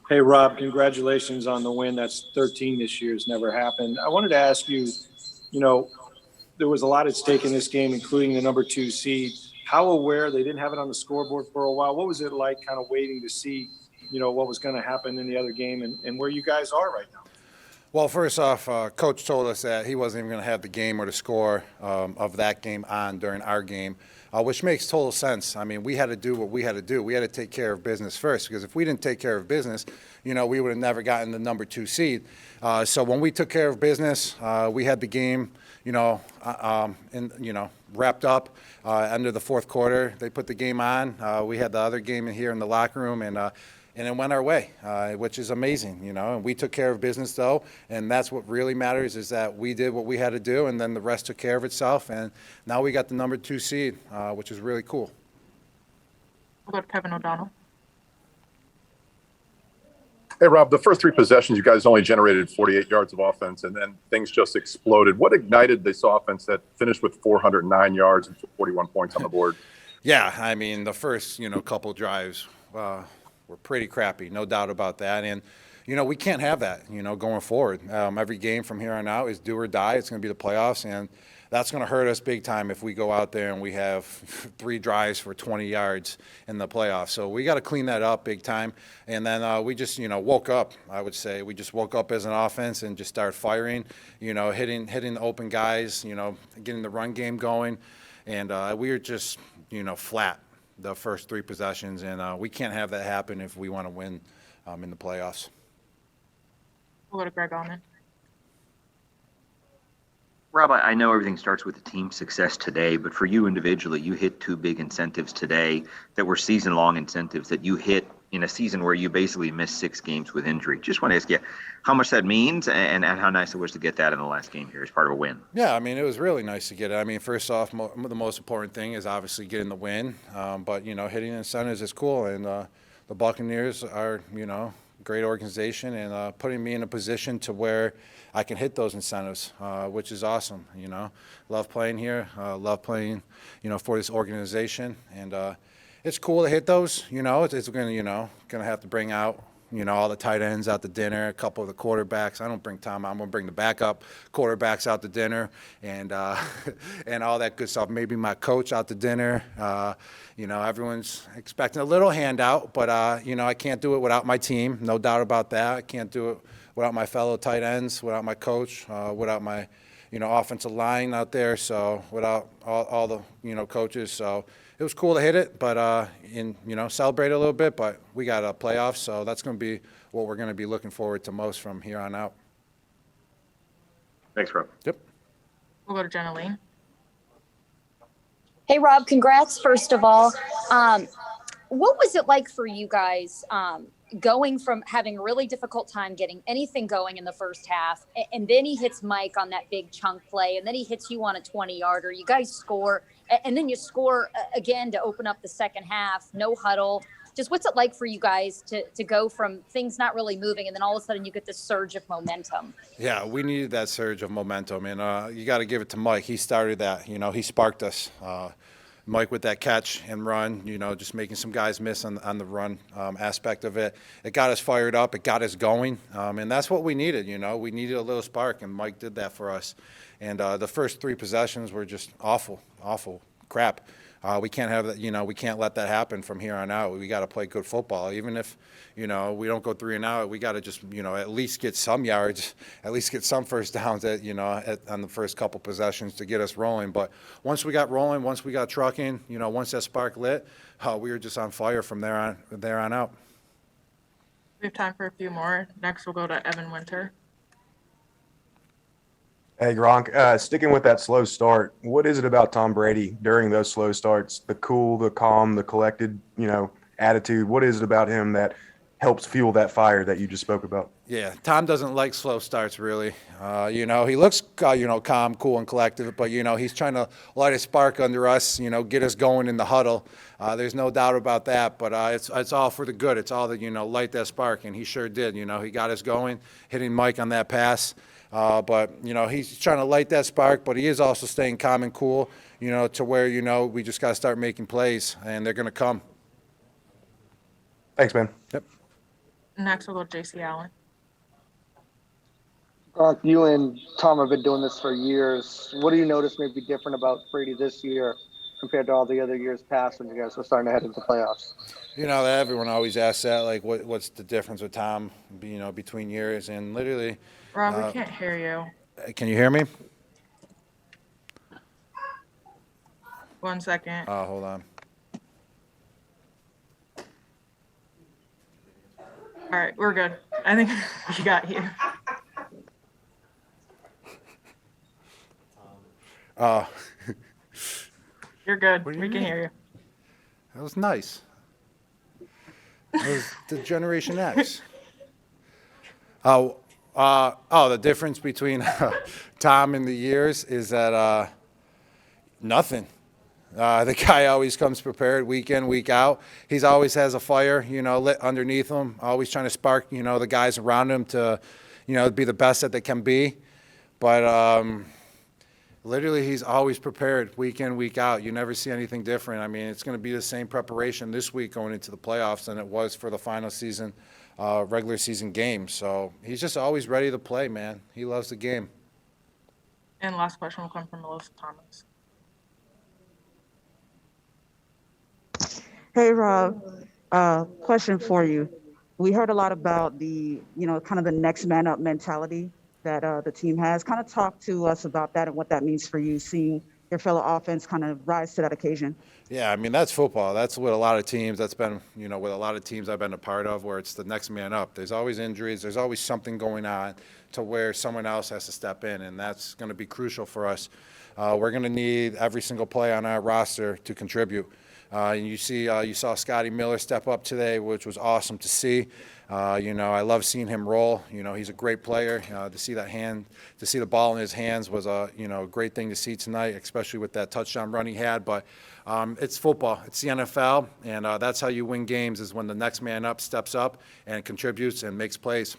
Hey, Rob, congratulations on the win. That's 13 this year. Has never happened. I wanted to ask you, you know, there was a lot at stake in this game, including the number 2 seed. How aware they didn't have it on the scoreboard for a while? What was it like kind of waiting to see, what was going to happen in the other game and where you guys are right now? Well, first off, Coach told us that he wasn't even going to have the game or the score of that game on during our game, which makes total sense. I mean, we had to do what we had to do. We had to take care of business first, because if we didn't take care of business, we would have never gotten the number 2 seed. So when we took care of business, we had the game, wrapped up. End of the fourth quarter, they put the game on. We had the other game in here in the locker room, and it went our way, which is amazing, And we took care of business, though, and that's what really matters, is that we did what we had to do, and then the rest took care of itself, and now we got the number 2 seed, which is really cool. We'll go to Kevin O'Donnell. Hey, Rob, the first three possessions, you guys only generated 48 yards of offense, and then things just exploded. What ignited this offense that finished with 409 yards and 41 points on the board? Yeah, I mean, the first, couple drives were pretty crappy, no doubt about that. And, we can't have that, going forward. Every game from here on out is do or die. It's going to be the playoffs, and that's going to hurt us big time if we go out there and we have 3 drives for 20 yards in the playoffs. So we got to clean that up big time. And then we just, woke up, I would say. We just woke up as an offense and just started firing, hitting the open guys, getting the run game going. And we were just, flat the first 3 possessions. And we can't have that happen if we want to win in the playoffs. We'll go to Greg Allman. Rob, I know everything starts with the team success today, but for you individually, you hit 2 big incentives today that were season-long incentives that you hit in a season where you basically missed 6 games with injury. Just want to ask you how much that means and how nice it was to get that in the last game here as part of a win. Yeah, I mean, it was really nice to get it. I mean, first off, the most important thing is obviously getting the win, but, hitting incentives is cool, and the Buccaneers are, great organization, and putting me in a position to where I can hit those incentives, which is awesome. Love playing here, love playing, for this organization, and it's cool to hit those. It's going to have to bring out, all the tight ends out to dinner, a couple of the quarterbacks. I don't bring Tom. I'm going to bring the backup quarterbacks out to dinner, and and all that good stuff. Maybe my coach out to dinner. Everyone's expecting a little handout, but I can't do it without my team. No doubt about that. I can't do it without my fellow tight ends, without my coach, without my offensive line out there. So without all the coaches. So it was cool to hit it, but celebrate a little bit. But we got a playoff, so that's going to be what we're going to be looking forward to most from here on out. Thanks, Rob. Yep. We'll go to Jenna Lee. Hey, Rob, congrats, first of all. What was it like for you guys going from having a really difficult time getting anything going in the first half, and then he hits Mike on that big chunk play, and then he hits you on a 20-yarder. You guys score, and then you score again to open up the second half, no huddle. Just what's it like for you guys to go from things not really moving, and then all of a sudden you get this surge of momentum? Yeah, we needed that surge of momentum, and you got to give it to Mike. He started that. He sparked us. Mike with that catch and run, just making some guys miss on the run aspect of it. It got us fired up. It got us going, and that's what we needed. We needed a little spark, and Mike did that for us. And the first 3 possessions were just awful crap. We can't have that. We can't let that happen from here on out. We got to play good football. Even if, we don't go 3 and out, we got to just, at least get some yards, at least get some first downs on the first couple possessions to get us rolling. But once we got rolling, once we got trucking, once that spark lit, we were just on fire from there on out. We have time for a few more. Next, we'll go to Evan Winter. Hey, Gronk, sticking with that slow start, what is it about Tom Brady during those slow starts, the cool, the calm, the collected, attitude? What is it about him that helps fuel that fire that you just spoke about? Yeah, Tom doesn't like slow starts, really. He looks, calm, cool, and collected, but, he's trying to light a spark under us, get us going in the huddle. There's no doubt about that, but it's all for the good. It's all that, light that spark, and he sure did. He got us going, hitting Mike on that pass. But, he's trying to light that spark, but he is also staying calm and cool, to where, we just got to start making plays, and they're going to come. Thanks, man. Yep. Next, we'll go JC Allen. Gronk, you and Tom have been doing this for years. What do you notice may be different about Brady this year compared to all the other years past when you guys were starting to head into playoffs? You know, everyone always asks that, like, what's the difference with Tom, between years? And literally, Rob, we can't hear you. can you hear me? 1 second. Oh, hold on. All right, we're good. I think we got you. Oh, You're good. What do you We can mean? hear you. that was nice. That was the Generation X. The difference between Tom and the years is that nothing. The guy always comes prepared week in, week out. He's always has a fire, lit underneath him, always trying to spark, the guys around him to, be the best that they can be. But literally, he's always prepared week in, week out. You never see anything different. I mean, it's going to be the same preparation this week going into the playoffs than it was for the final season, regular season game. So he's just always ready to play, man. He loves the game. And last question will come from Melissa Thomas. Hey, Rob. Question for you. We heard a lot about the, kind of the next man up mentality that the team has. Kind of talk to us about that and what that means for you, seeing your fellow offense kind of rise to that occasion. Yeah, I mean, that's football. That's with a lot of teams. That's been, with a lot of teams I've been a part of where it's the next man up. There's always injuries. There's always something going on to where someone else has to step in, and that's going to be crucial for us. We're going to need every single play on our roster to contribute. And you saw Scotty Miller step up today, which was awesome to see. I love seeing him roll. He's a great player. To see the ball in his hands was a great thing to see tonight, especially with that touchdown run he had. But it's football. It's the NFL, and that's how you win games is when the next man up steps up and contributes and makes plays.